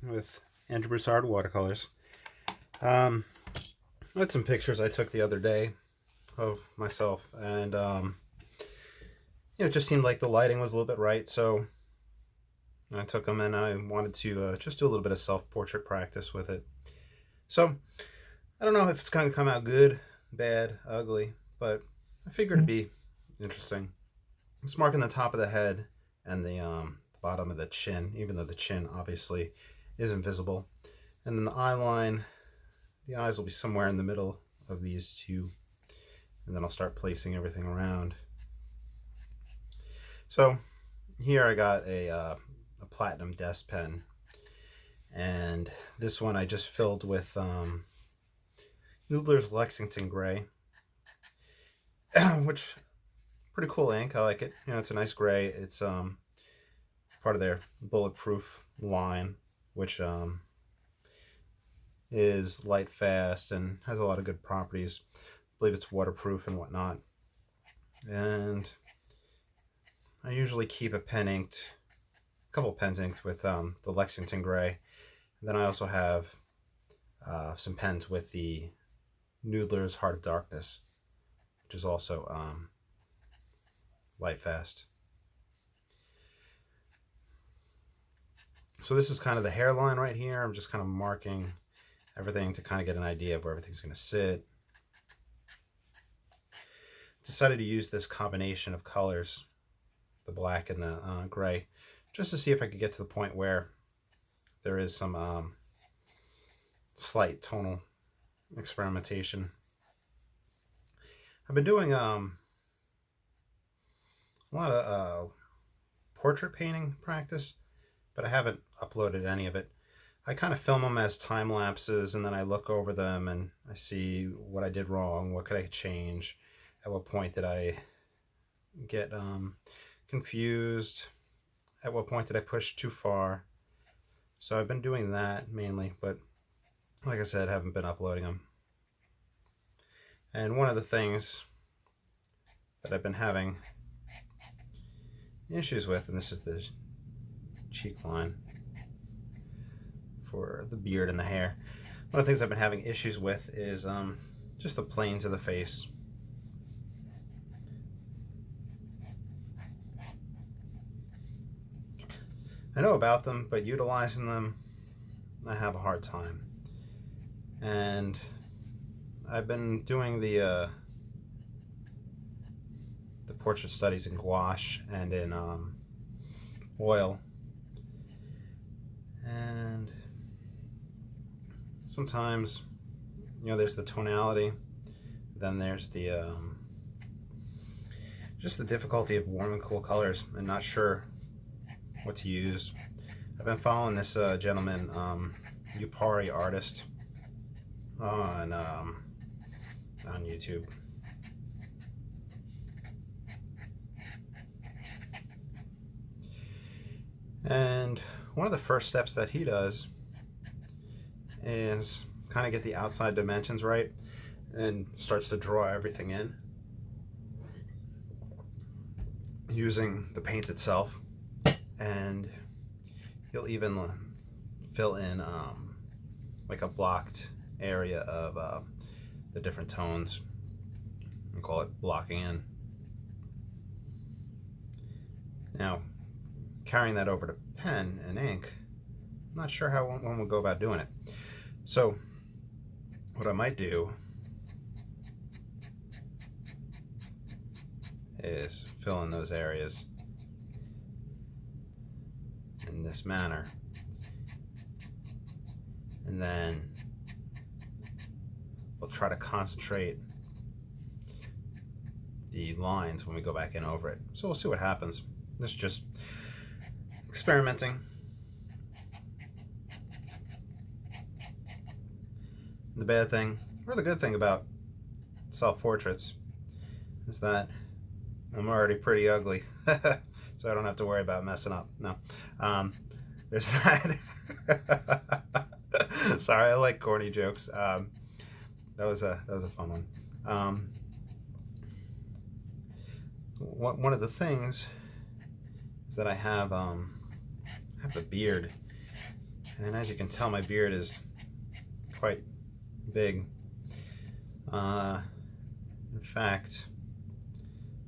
with Andrew Broussard watercolors. I had some pictures I took the other day of myself, and it just seemed like the lighting was a little bit right, so I took them and I wanted to just do a little bit of self-portrait practice with it. So I don't know if it's going to come out good, bad, ugly, but I figured it'd be interesting. It's marking the top of the head and the bottom of the chin, even though the chin obviously isn't visible. And then the eye line, the eyes will be somewhere in the middle of these two. And then I'll start placing everything around. So here I got a platinum desk pen. And this one I just filled with Noodlers Lexington gray, which pretty cool ink. I like it. It's a nice gray. It's part of their bulletproof line, which is light fast and has a lot of good properties. I believe it's waterproof and whatnot. And I usually keep a couple pens inked with the Lexington gray. And then I also have some pens with the Noodlers Heart of Darkness, which is also light fast. So this is kind of the hairline right here. I'm just kind of marking everything to kind of get an idea of where everything's going to sit. Decided to use this combination of colors, the black and the gray, just to see if I could get to the point where there is some slight tonal experimentation. I've been doing a lot of portrait painting practice, but I haven't uploaded any of it. I kind of film them as time lapses, and then I look over them and I see what I did wrong, what could I change, at what point did I get confused, at what point did I push too far. So I've been doing that mainly, but like I said, I haven't been uploading them. And one of the things that I've been having issues with, and this is the cheek line for the beard and the hair. One of the things I've been having issues with is just the planes of the face. I know about them, but utilizing them, I have a hard time. And I've been doing the portrait studies in gouache and in oil, and sometimes there's the tonality, then there's the just the difficulty of warm and cool colors and not sure what to use. I've been following this gentleman, Upari Artist, on YouTube. And one of the first steps that he does is kind of get the outside dimensions right and starts to draw everything in using the paint itself. And he'll even fill in like a blocked area of the different tones and call it blocking in. Now, carrying that over to pen and ink, I'm not sure how one would go about doing it. So what I might do is fill in those areas in this manner, and then we'll try to concentrate the lines when we go back in over it. So we'll see what happens. This is just experimenting. The bad thing, or the good thing about self-portraits, is that I'm already pretty ugly, so I don't have to worry about messing up. No, there's that. Sorry, I like corny jokes. That was a fun one. One of the things is that I have the beard, And as you can tell, my beard is quite big. In fact,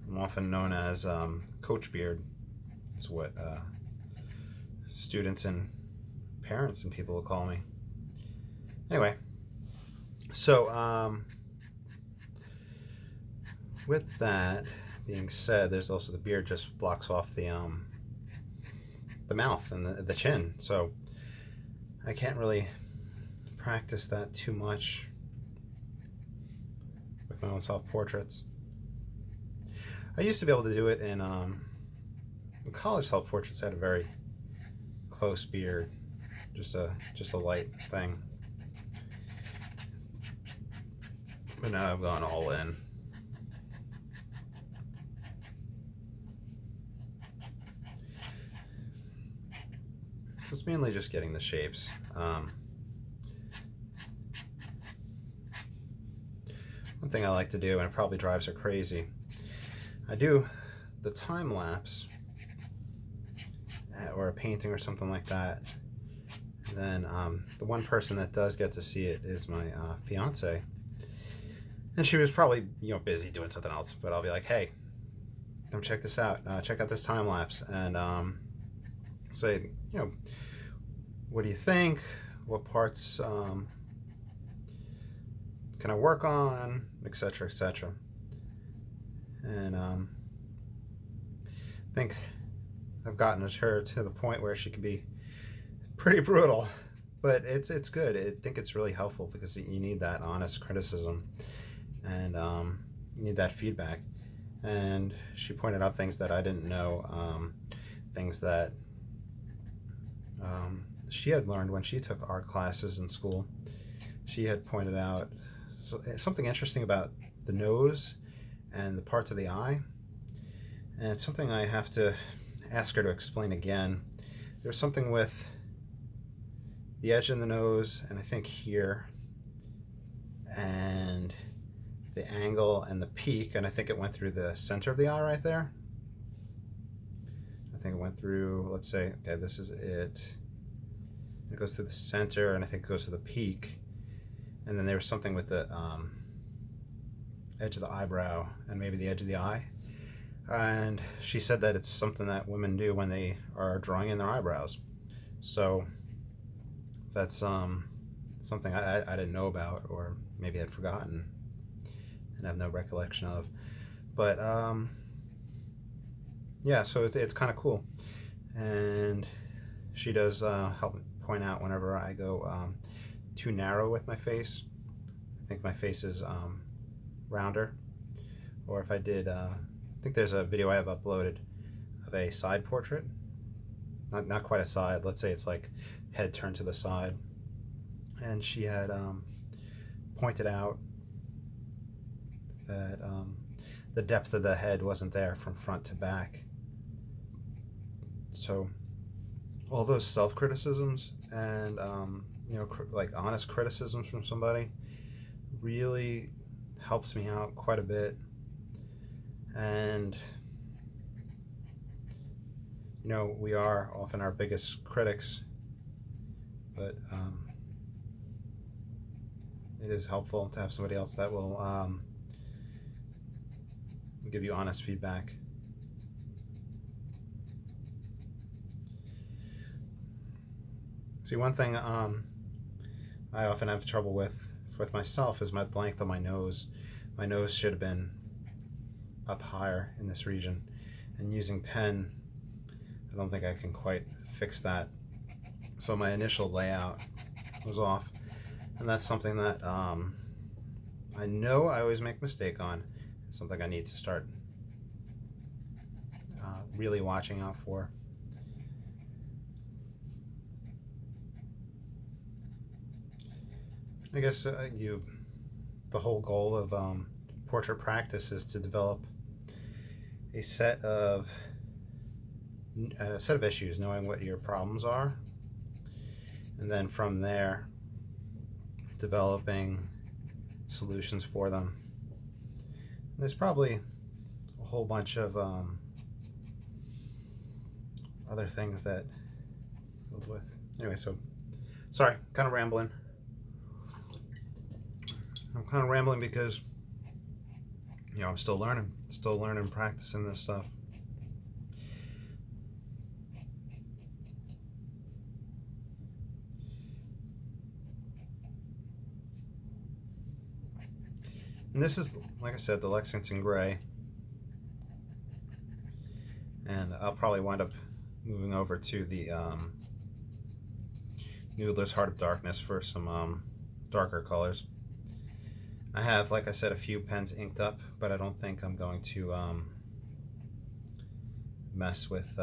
I'm often known as Coach Beard. It's what students and parents and people will call me. Anyway, so with that being said, there's also the beard just blocks off the mouth and the chin, so I can't really practice that too much with my own self-portraits. I used to be able to do it in college self-portraits. I had a very close beard, just a light thing. But now I've gone all in. So it's mainly just getting the shapes. One thing I like to do, and it probably drives her crazy, I do the time lapse or a painting or something like that. And then the one person that does get to see it is my fiance, and she was probably busy doing something else. But I'll be like, hey, come check this out. Check out this time lapse, and say, what do you think? What parts can I work on, etc., etc. And I think I've gotten her to the point where she can be pretty brutal, but it's good. I think it's really helpful because you need that honest criticism, and you need that feedback. And she pointed out things that I didn't know, things that she had learned when she took art classes in school. She had pointed out something interesting about the nose and the parts of the eye, and it's something I have to ask her to explain again. There's something with the edge of the nose, and I think here, and the angle and the peak, and I think it went through the center of the eye right there. I think it went through, let's say, okay, this is it. It goes through the center, and I think it goes to the peak. And then there was something with the edge of the eyebrow and maybe the edge of the eye. And she said that it's something that women do when they are drawing in their eyebrows. So that's something I didn't know about, or maybe I'd forgotten and have no recollection of. But yeah, so it's kind of cool. And she does help point out whenever I go too narrow with my face. I think my face is rounder. Or if I did, I think there's a video I have uploaded of a side portrait. Not quite a side, let's say it's like head turned to the side. And she had pointed out that the depth of the head wasn't there from front to back. So all those self-criticisms and like honest criticisms from somebody really helps me out quite a bit. And we are often our biggest critics, but it is helpful to have somebody else that will give you honest feedback. See, one thing I often have trouble with myself is my length of my nose. My nose should have been up higher in this region, and using pen, I don't think I can quite fix that. So my initial layout was off, and that's something that I know I always make a mistake on. It's something I need to start really watching out for. I guess the whole goal of portrait practice is to develop a set of issues, knowing what your problems are, and then from there developing solutions for them. There's probably a whole bunch of other things that filled with. Anyway, so Sorry, kind of rambling. I'm kind of rambling because, you know, I'm still learning, practicing this stuff. And this is, like I said, the Lexington Gray. And I'll probably wind up moving over to the Noodlers Heart of Darkness for some darker colors. I have, like I said, a few pens inked up, but I don't think I'm going to mess with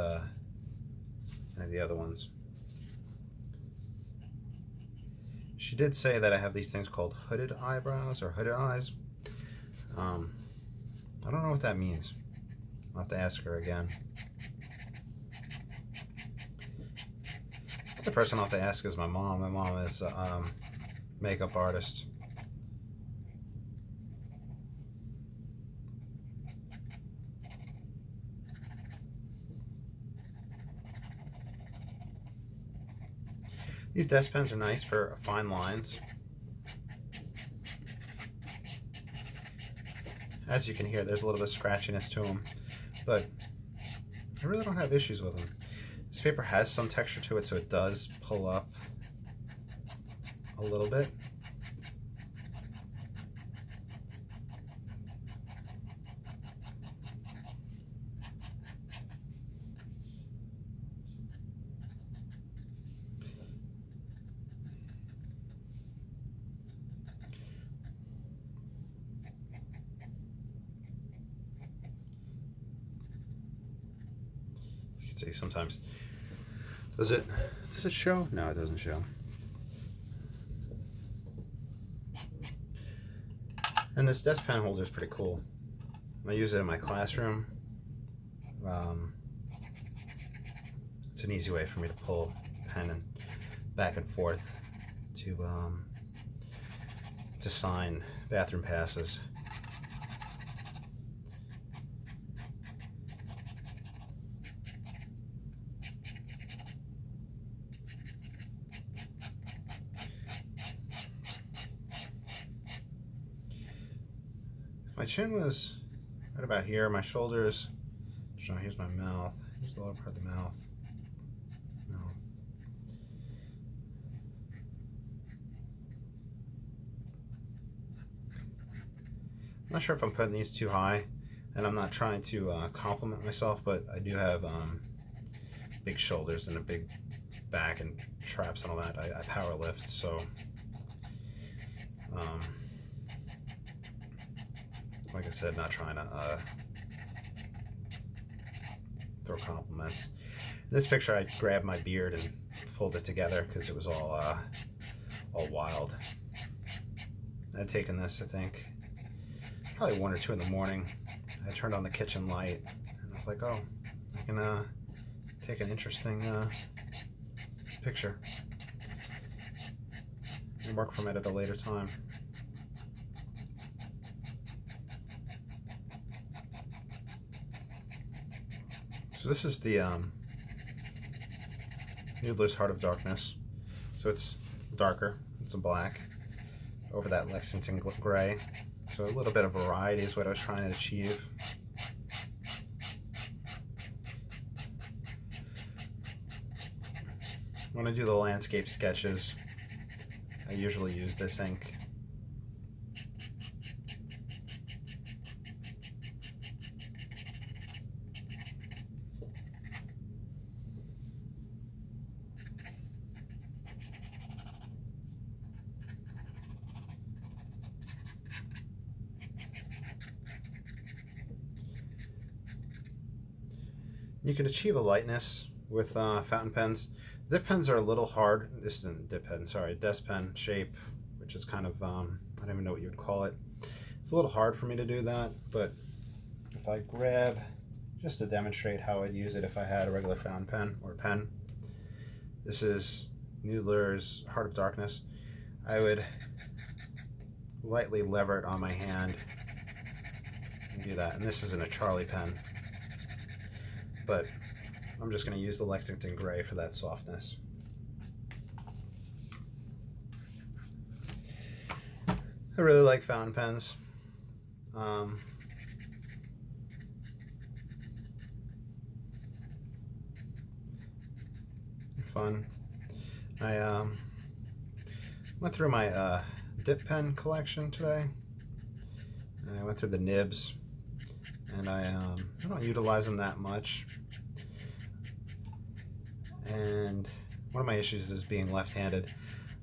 any of the other ones. She did say that I have these things called hooded eyebrows or hooded eyes. I don't know what that means. I'll have to ask her again. The person I'll have to ask is my mom. My mom is a makeup artist. These desk pens are nice for fine lines. As you can hear, there's a little bit of scratchiness to them, but I really don't have issues with them. This paper has some texture to it, so it does pull up a little bit. See, sometimes does it show? No, it doesn't show. And this desk pen holder is pretty cool. I use it in my classroom. It's an easy way for me to pull a pen and back and forth to sign bathroom passes. My chin was right about here, my shoulders, so here's my mouth, here's the lower part of the mouth. I'm not sure if I'm putting these too high, and I'm not trying to compliment myself, but I do have big shoulders and a big back and traps and all that. I power lift, so like I said, not trying to throw compliments. In this picture, I grabbed my beard and pulled it together because it was all wild. I'd taken this, I think, probably 1 or 2 in the morning. I turned on the kitchen light, and I was like, oh, I can take an interesting picture and work from it at a later time. So this is the Noodler's Heart of Darkness. So it's darker, it's a black, over that Lexington Gray. So a little bit of variety is what I was trying to achieve. When I do the landscape sketches, I usually use this ink. You can achieve a lightness with fountain pens. Dip pens are a little hard. This isn't a dip pen, sorry, desk pen shape, which is kind of, I don't even know what you would call it. It's a little hard for me to do that, but if I grab, just to demonstrate how I'd use it if I had a regular fountain pen or pen. This is Noodler's Heart of Darkness. I would lightly lever it on my hand and do that. And this isn't a Charlie pen, but I'm just going to use the Lexington Gray for that softness. I really like fountain pens. Fun. I went through my dip pen collection today. I went through the nibs, and I don't utilize them that much. And one of my issues is being left-handed.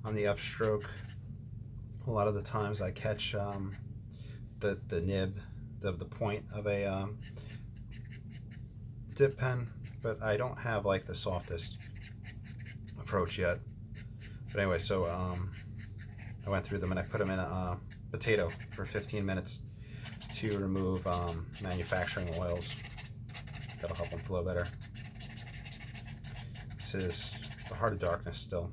On the upstroke, a lot of the times I catch the nib, the point of a dip pen, but I don't have like the softest approach yet. But anyway, so I went through them and I put them in a potato for 15 minutes to remove manufacturing oils. That'll help them flow better. This is the Heart of Darkness still.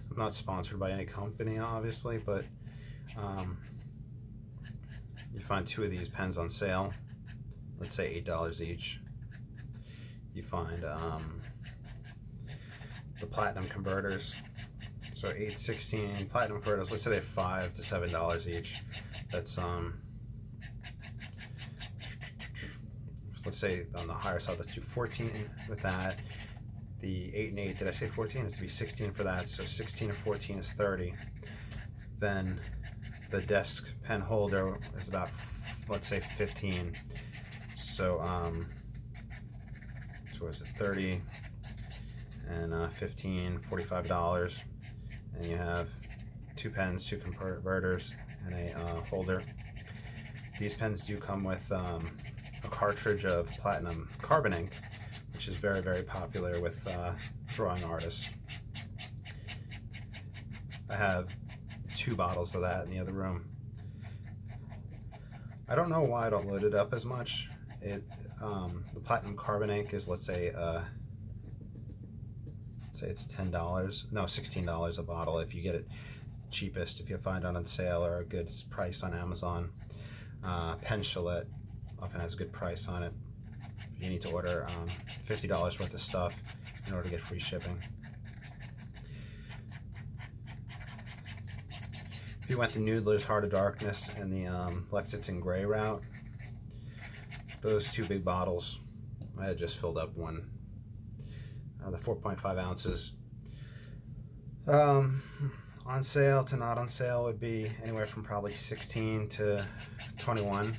I'm not sponsored by any company, obviously, but you find 2 of these pens on sale, let's say $8 each. You find the platinum converters, so 816 platinum converters, let's say they're $5 to $7 each. That's let's say on the higher side, let's do 14 with that. The 8 and 8, did I say 14? It's to be 16 for that, so 16 and 14 is 30. Then the desk pen holder is about, let's say, 15. So, so is it 30 and 15, $45. And you have 2 pens, 2 converters, and a holder. These pens do come with a cartridge of platinum carbon ink, which is very, very popular with drawing artists. I have 2 bottles of that in the other room. I don't know why I don't load it up as much. The platinum carbon ink is, let's say it's $10, no, $16 a bottle if you get it cheapest, if you find it on sale or a good price on Amazon. Pen Chalet often has a good price on it. You need to order $50 worth of stuff in order to get free shipping. If you went the Noodlers Heart of Darkness and the Lexington Gray route, those 2 big bottles, I had just filled up one. The 4.5 ounces. On sale to not on sale would be anywhere from probably 16 to 21.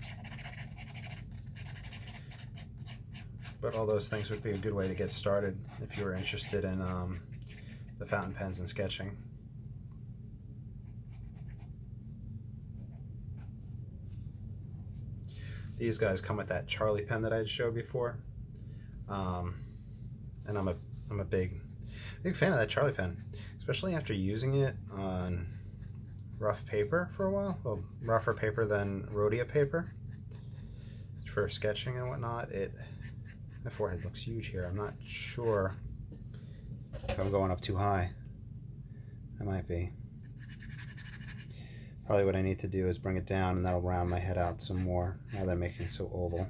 But all those things would be a good way to get started if you were interested in the fountain pens and sketching. These guys come with that Charlie pen that I had showed before, and I'm a big fan of that Charlie pen, especially after using it on rough paper for a while. Well, rougher paper than Rhodia paper for sketching and whatnot. My forehead looks huge here. I'm not sure if I'm going up too high. I might be. Probably what I need to do is bring it down, and that'll round my head out some more now that I'm making it so oval.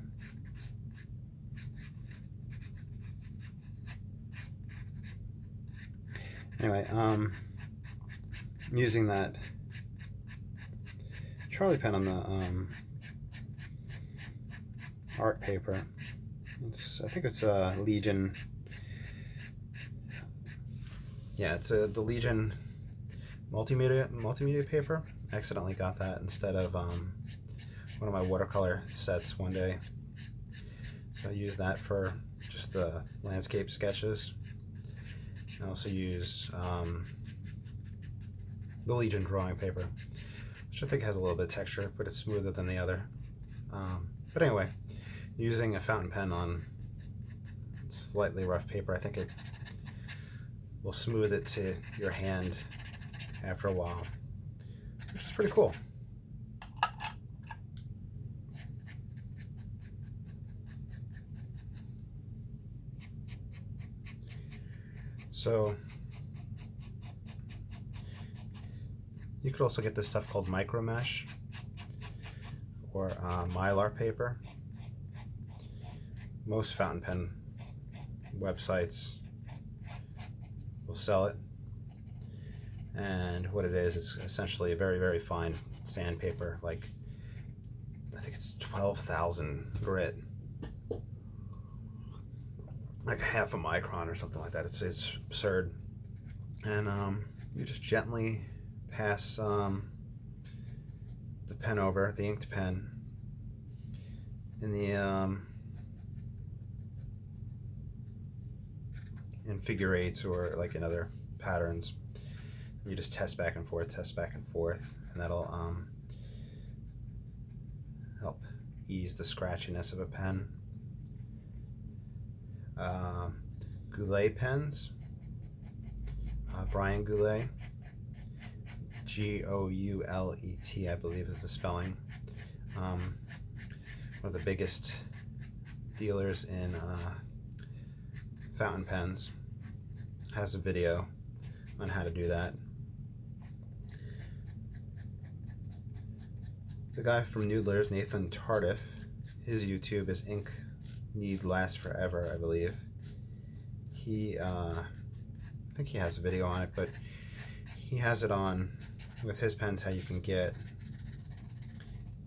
Anyway, I'm using that Charlie pen on the art paper. I think it's a Legion. Yeah, it's the Legion multimedia paper. I accidentally got that instead of one of my watercolor sets one day. So I use that for just the landscape sketches. I also use the Legion drawing paper, which I think has a little bit of texture, but it's smoother than the other. But anyway, using a fountain pen on slightly rough paper, I think it will smooth it to your hand after a while, which is pretty cool. So you could also get this stuff called micro mesh, or Mylar paper. Most fountain pen websites will sell it, and what it is essentially a very, very fine sandpaper, like I think it's 12,000 grit, like half a micron or something like that. It's absurd. And you just gently pass the pen over, the inked pen, in the in figure eights or like in other patterns. You just test back and forth, and that'll help ease the scratchiness of a pen. Goulet pens, Brian Goulet, Goulet, I believe is the spelling. One of the biggest dealers in fountain pens, has a video on how to do that. The guy from Noodlers, Nathan Tardif, his YouTube is Ink Need Last Forever, I believe. He, I think he has a video on it, but he has it on, with his pens, how you can get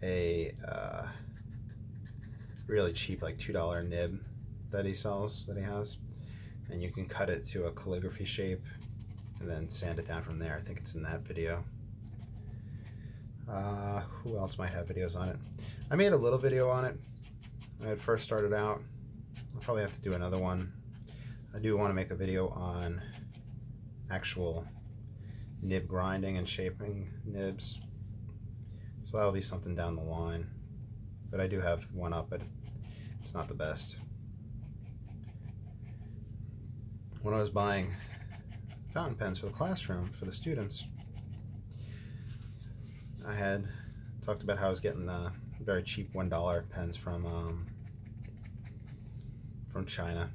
a really cheap, like $2 nib that he sells, that he has, and you can cut it to a calligraphy shape and then sand it down from there. I think it's in that video. Who else might have videos on it? I made a little video on it when it first started out. I'll probably have to do another one. I do want to make a video on actual nib grinding and shaping nibs, so that'll be something down the line. But I do have one up, but it's not the best. When I was buying fountain pens for the classroom for the students, I had talked about how I was getting the very cheap $1 pens from China,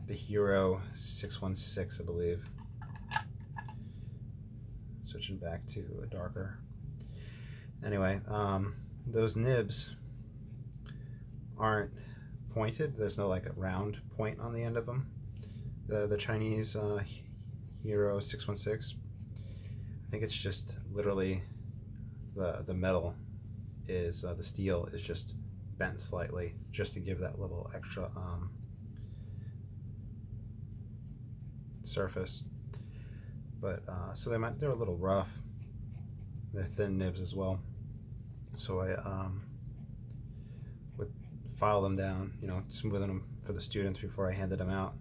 the Hero 616, I believe. Switching back to a darker. Anyway, those nibs aren't pointed. There's no like a round point on the end of them. The Chinese Hero 616. I think it's just literally the metal is the steel is just bent slightly, just to give that little extra surface. But so they're a little rough. They're thin nibs as well. So I would file them down, smoothing them for the students before I handed them out.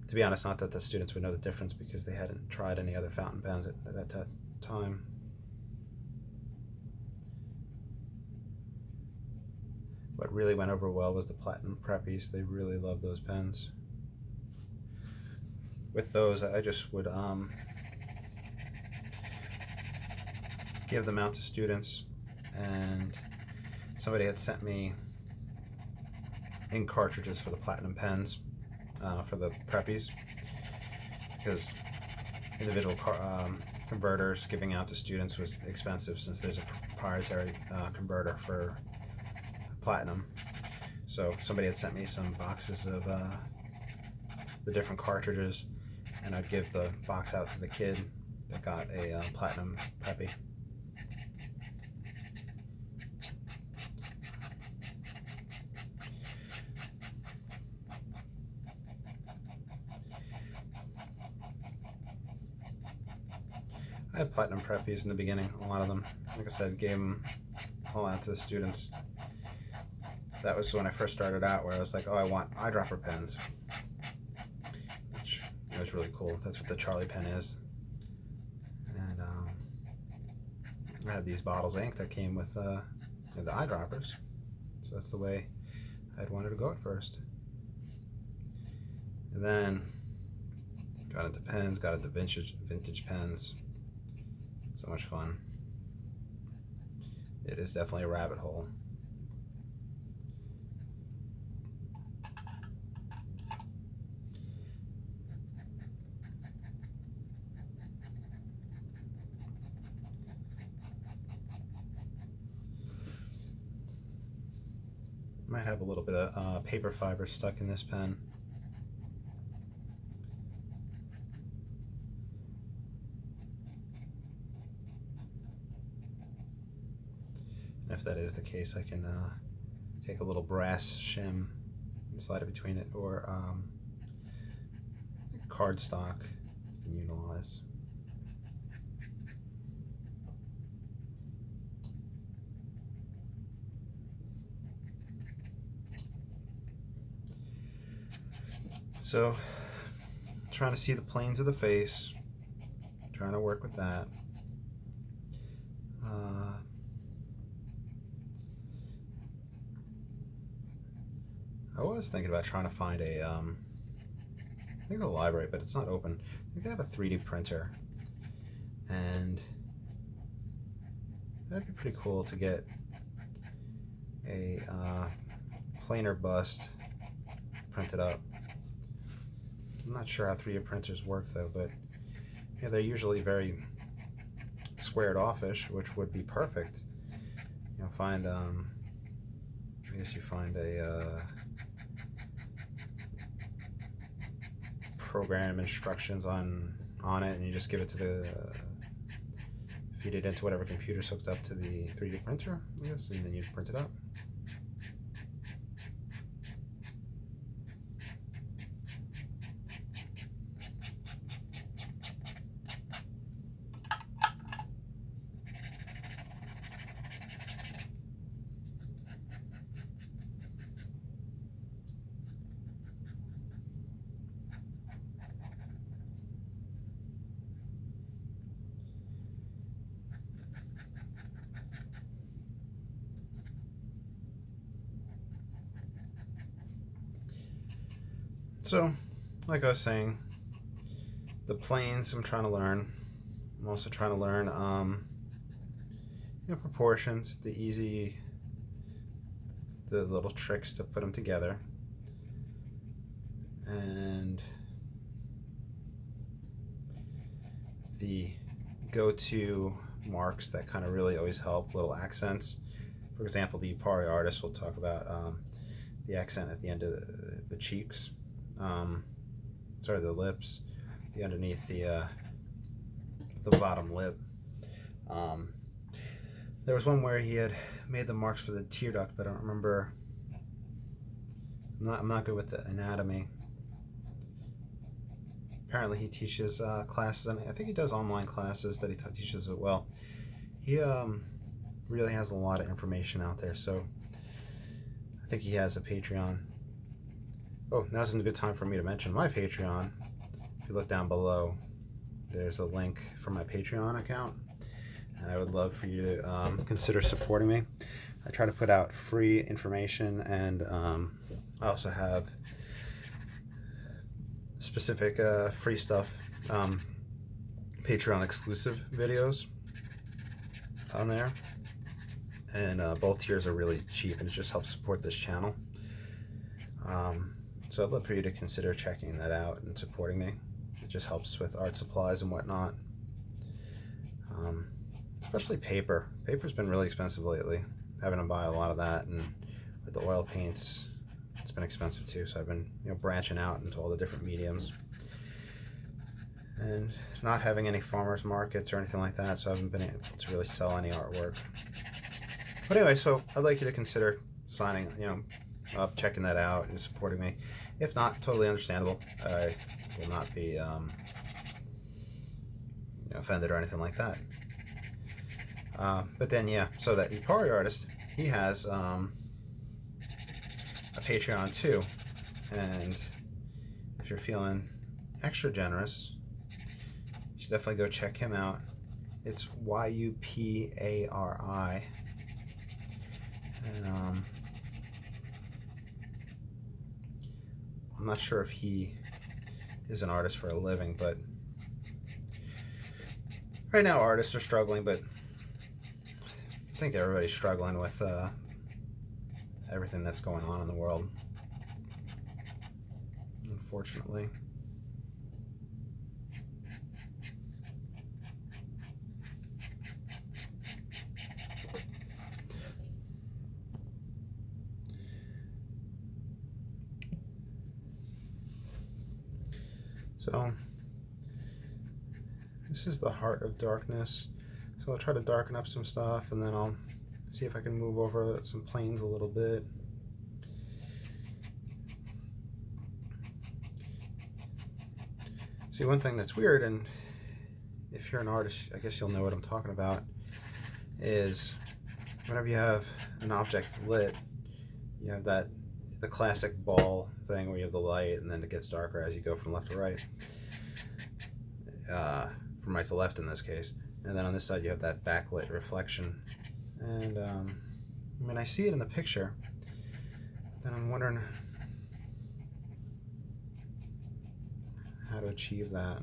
To be honest, not that the students would know the difference because they hadn't tried any other fountain pens at that time. What really went over well was the Platinum Preppies. They really love those pens. With those, I just would give them out to students, and somebody had sent me ink cartridges for the Platinum pens, for the Preppies, because individual converters giving out to students was expensive, since there's a proprietary converter for Platinum. So somebody had sent me some boxes of the different cartridges, and I'd give the box out to the kid that got a Platinum Preppy. I had Platinum Preppies in the beginning, a lot of them. Like I said, gave them all out to the students. That was when I first started out, where I was like, oh, I want eyedropper pens, which was really cool. That's what the Charlie pen is. And I had these bottles of ink that came with the eyedroppers, so that's the way I'd wanted to go at first. And then got into pens, got into vintage pens. So much fun. It is definitely a rabbit hole. Might have a little bit of paper fiber stuck in this pen. And if that is the case, I can take a little brass shim and slide it between it, or cardstock you can utilize. So, trying to see the planes of the face, trying to work with that. I was thinking about trying to find a, I think the library, but it's not open. I think they have a 3D printer, and that'd be pretty cool to get a planar bust printed up. I'm not sure how 3D printers work though, but yeah, they're usually very squared offish, which would be perfect. You know, find I guess you find a program instructions on it, and you just give it to the feed it into whatever computer's hooked up to the 3D printer, I guess, and then you print it out. So, like I was saying, the planes I'm trying to learn. I'm also trying to learn proportions, the little tricks to put them together, and the go-to marks that kind of really always help, little accents. For example, the Pari artist will talk about the accent at the end of the cheeks. Sorry, the lips, the underneath the bottom lip. There was one where he had made the marks for the tear duct, but I don't remember. I'm not good with the anatomy. Apparently he teaches classes, and I think he does online classes that he teaches as well. He really has a lot of information out there, so I think he has a Patreon. Oh, now's a good time for me to mention my Patreon. If you look down below, there's a link for my Patreon account, and I would love for you to consider supporting me. I try to put out free information, and I also have specific free stuff, Patreon exclusive videos on there, and both tiers are really cheap, and it just helps support this channel. So I'd love for you to consider checking that out and supporting me. It just helps with art supplies and whatnot. Especially paper. Paper's been really expensive lately. Having to buy a lot of that, and with the oil paints, it's been expensive too. So I've been, branching out into all the different mediums, and not having any farmers markets or anything like that. So I haven't been able to really sell any artwork. But anyway, so I'd like you to consider signing, up, checking that out, and supporting me. If not, totally understandable. I will not be offended or anything like that. But then, yeah, so that Ipari artist, he has a Patreon too, and if you're feeling extra generous, you should definitely go check him out. It's YUPARI, and I'm not sure if he is an artist for a living, but right now artists are struggling, but I think everybody's struggling with everything that's going on in the world, unfortunately. So this is the heart of darkness. So I'll try to darken up some stuff, and then I'll see if I can move over some planes a little bit. See, one thing that's weird, and if you're an artist, I guess you'll know what I'm talking about, is whenever you have an object lit, you have the classic ball thing where you have the light and then it gets darker as you go from left to right, from right to left in this case, and then on this side you have that backlit reflection. And I mean, I see it in the picture, then I'm wondering how to achieve that.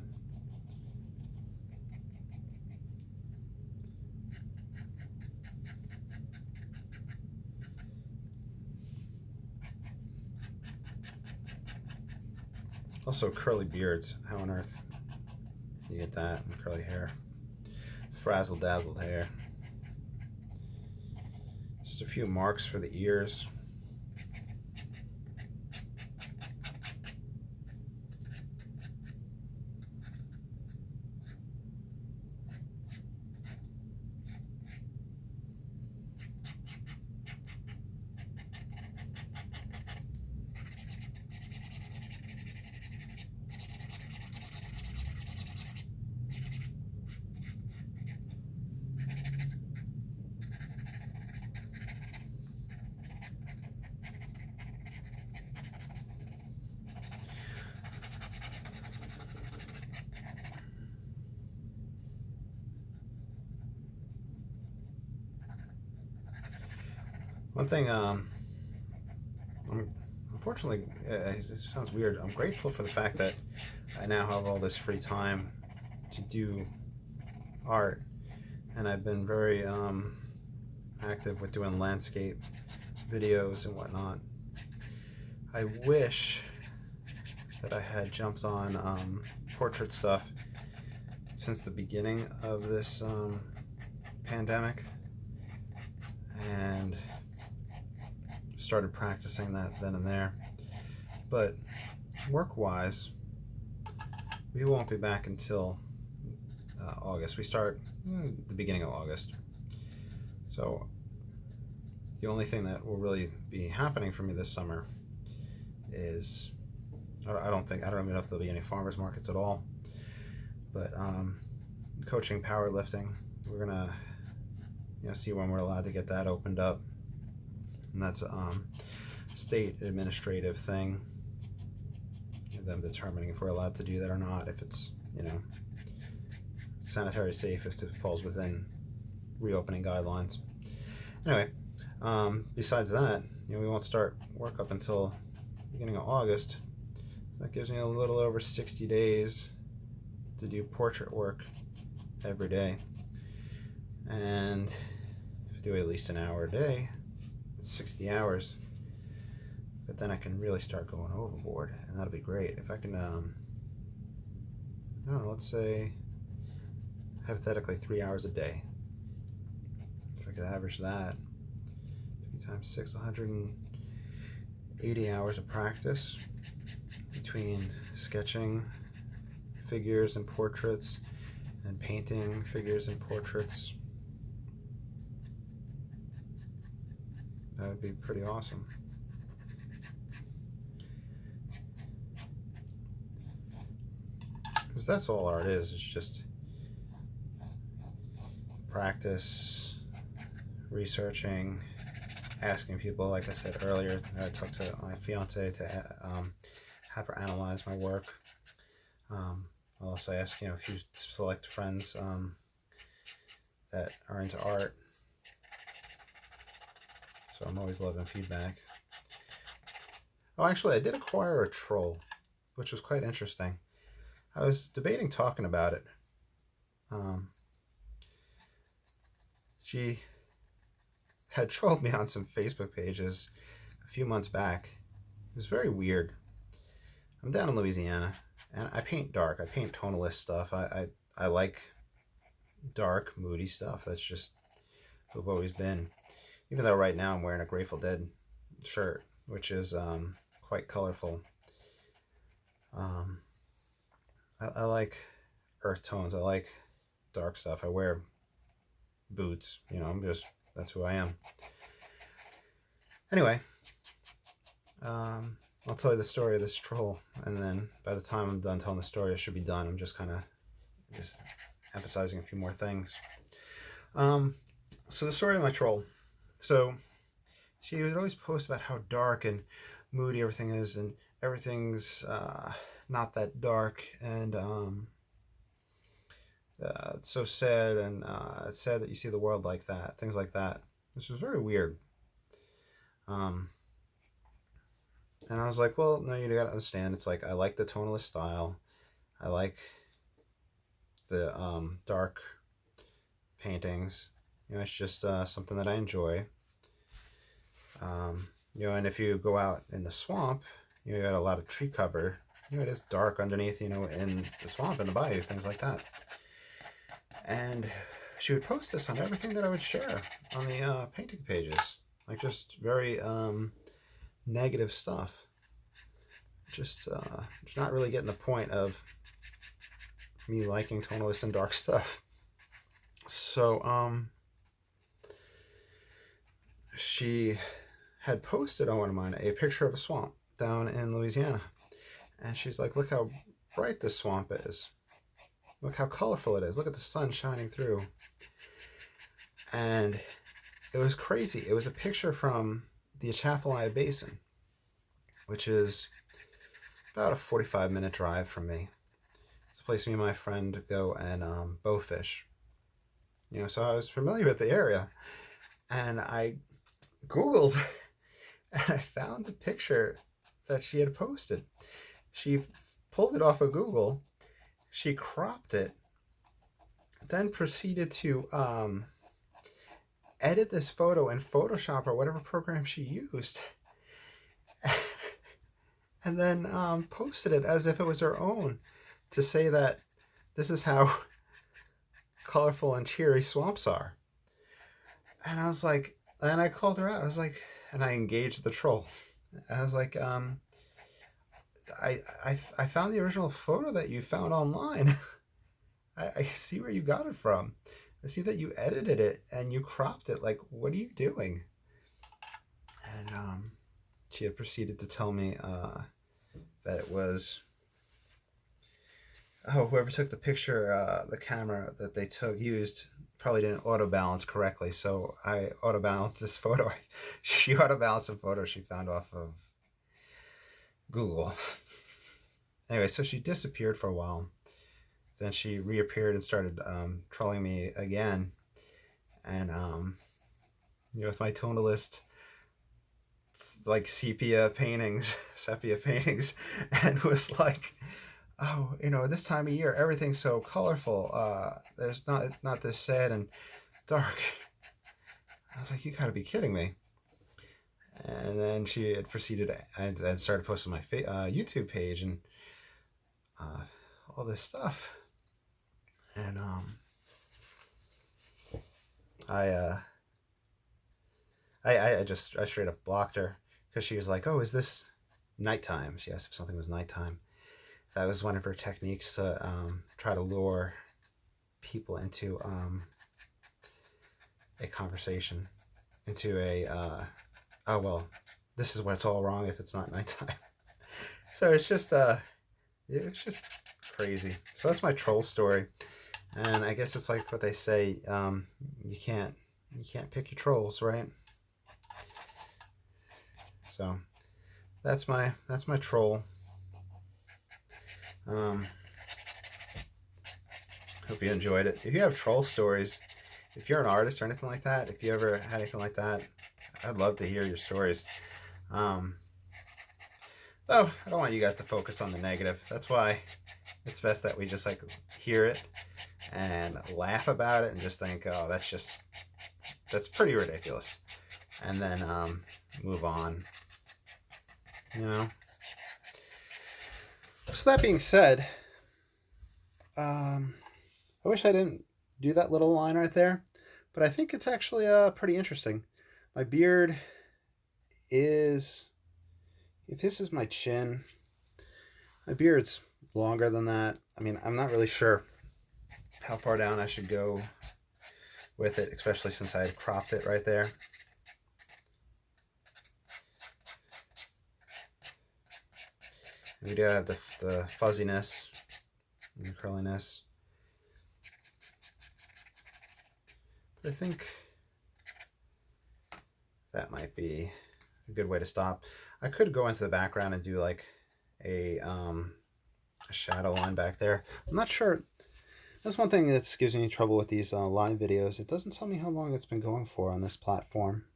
Also, curly beards. How on earth you get that? And curly hair, frazzle-dazzled hair. Just a few marks for the ears. One thing, unfortunately, it sounds weird. I'm grateful for the fact that I now have all this free time to do art, and I've been very active with doing landscape videos and whatnot. I wish that I had jumped on portrait stuff since the beginning of this pandemic and started practicing that then and there. But work-wise, we won't be back until August. We start the beginning of August. So the only thing that will really be happening for me this summer is, I don't even know if there'll be any farmers markets at all, but coaching powerlifting. We're gonna see when we're allowed to get that opened up, and that's a state administrative thing, them determining if we're allowed to do that or not, if it's sanitary safe, if it falls within reopening guidelines. Anyway, besides that, we won't start work up until beginning of August. So that gives me a little over 60 days to do portrait work every day. And if I do at least an hour a day, it's 60 hours. But then I can really start going overboard, and that'll be great. If I can, I don't know, let's say, hypothetically, 3 hours a day. If I could average that, 3 times 6, 180 hours of practice between sketching figures and portraits and painting figures and portraits. That would be pretty awesome. Because that's all art is. It's just practice, researching, asking people. Like I said earlier, I talked to my fiance to have her analyze my work. I'll also ask a few select friends that are into art. So I'm always loving feedback. Oh, actually, I did acquire a troll, which was quite interesting. I was debating talking about it. She had trolled me on some Facebook pages a few months back. It was very weird. I'm down in Louisiana, and I paint dark. I paint tonalist stuff. I like dark, moody stuff. That's just who I've always been. Even though right now I'm wearing a Grateful Dead shirt, which is quite colorful. I like earth tones. I like dark stuff. I wear boots. That's who I am. Anyway, I'll tell you the story of this troll, and then by the time I'm done telling the story, I should be done. I'm just kind of just emphasizing a few more things. So the story of my troll. So she would always post about how dark and moody everything is, and everything's not that dark, and it's so sad, and it's sad that you see the world like that, things like that, which was very weird. And I was like, well, no, you gotta understand, it's like I like the tonalist style, I like the dark paintings, it's just something that I enjoy. And if you go out in the swamp, you got a lot of tree cover, it is dark underneath, in the swamp and the bayou, things like that. And she would post this on everything that I would share on the painting pages, like just very negative stuff. Just not really getting the point of me liking tonalist and dark stuff. So she had posted on one of mine a picture of a swamp down in Louisiana, and she's like, look how bright this swamp is, look how colorful it is, look at the sun shining through. And it was crazy. It was a picture from the Atchafalaya Basin, which is about a 45-minute drive from me. It's a place me and my friend go and bow fish. So I was familiar with the area, and I Googled and I found the picture that she had posted. She pulled it off of Google, she cropped it, then proceeded to edit this photo in Photoshop or whatever program she used, and then posted it as if it was her own, to say that this is how colorful and cheery swamps are. And I was like, and I called her out. I was like, and I engaged the troll. I was like, I found the original photo that you found online. I see where you got it from. I see that you edited it and you cropped it. Like, what are you doing? And she had proceeded to tell me that it was, whoever took the picture, the camera that they used probably didn't auto balance correctly. So I auto balanced this photo. She auto balanced a photo she found off of Google. Anyway, so she disappeared for a while. Then she reappeared and started trolling me again. And, with my tonalist, like sepia paintings, and was like, oh, this time of year, everything's so colorful. There's not this sad and dark. I was like, you gotta be kidding me. And then she had proceeded and started posting my YouTube page and all this stuff. And I straight up blocked her because she was like, oh, is this nighttime? She asked if something was nighttime. That was one of her techniques to try to lure people into a conversation, into a, oh, well, this is what's all wrong if it's not nighttime. So it's just crazy. So that's my troll story. And I guess it's like what they say, you can't pick your trolls, right? So that's my troll. Hope you enjoyed it. If you have troll stories, if you're an artist or anything like that, if you ever had anything like that, I'd love to hear your stories. Though I don't want you guys to focus on the negative. That's why it's best that we just like hear it and laugh about it and just think, oh, that's pretty ridiculous, and then move on. So that being said, I wish I didn't do that little line right there, but I think it's actually pretty interesting. My beard is, if this is my chin, my beard's longer than that. I mean, I'm not really sure how far down I should go with it, especially since I had cropped it right there. We do have the fuzziness and the curliness. But I think that might be a good way to stop. I could go into the background and do like a shadow line back there. I'm not sure. That's one thing that gives me trouble with these live videos. It doesn't tell me how long it's been going for on this platform.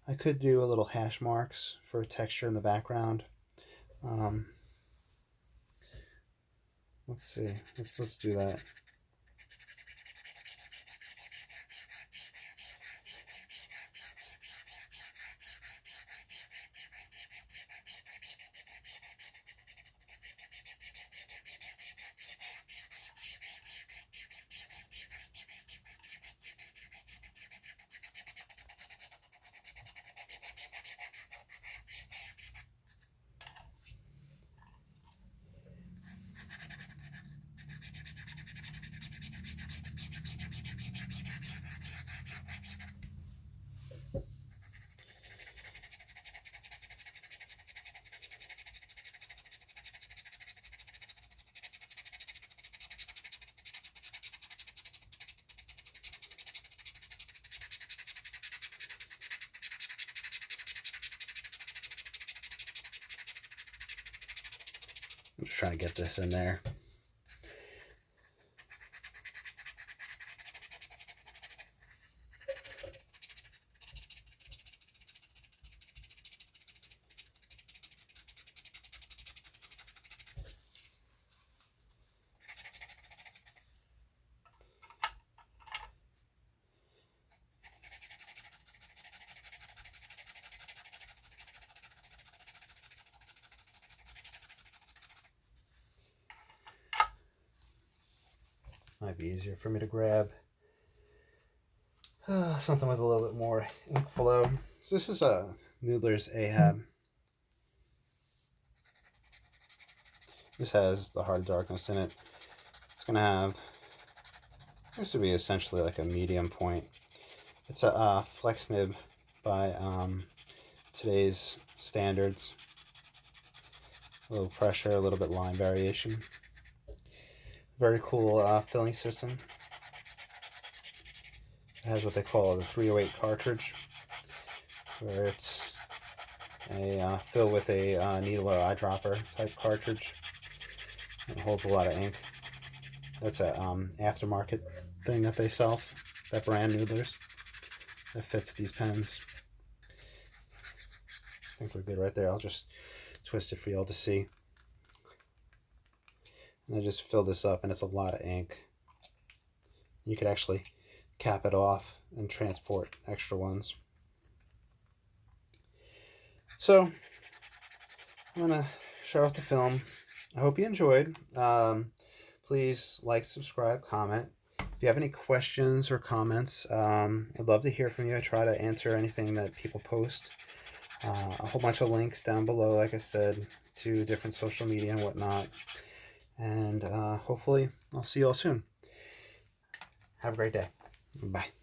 I could do a little hash marks for a texture in the background. Let's see. Let's do that. I'm just trying to get this in there. Might be easier for me to grab something with a little bit more ink flow. So this is a Noodlers Ahab. This has the hard darkness in it. It's going to have, this would be essentially like a medium point. It's a flex nib by today's standards. A little pressure, a little bit line variation. Very cool filling system. It has what they call the 308 cartridge, where it's a fill with a needle or eyedropper type cartridge. It holds a lot of ink. That's a aftermarket thing that they sell, that brand Noodlers, that fits these pens. I think we're good right there. I'll just twist it for y'all to see. And I just fill this up, and it's a lot of ink. You could actually cap it off and transport extra ones. So I'm gonna show off the film. I hope you enjoyed. Please like, subscribe, comment. If you have any questions or comments, I'd love to hear from you. I try to answer anything that people post. A whole bunch of links down below, like I said, to different social media and whatnot. And hopefully I'll see you all soon. Have a great day. Bye.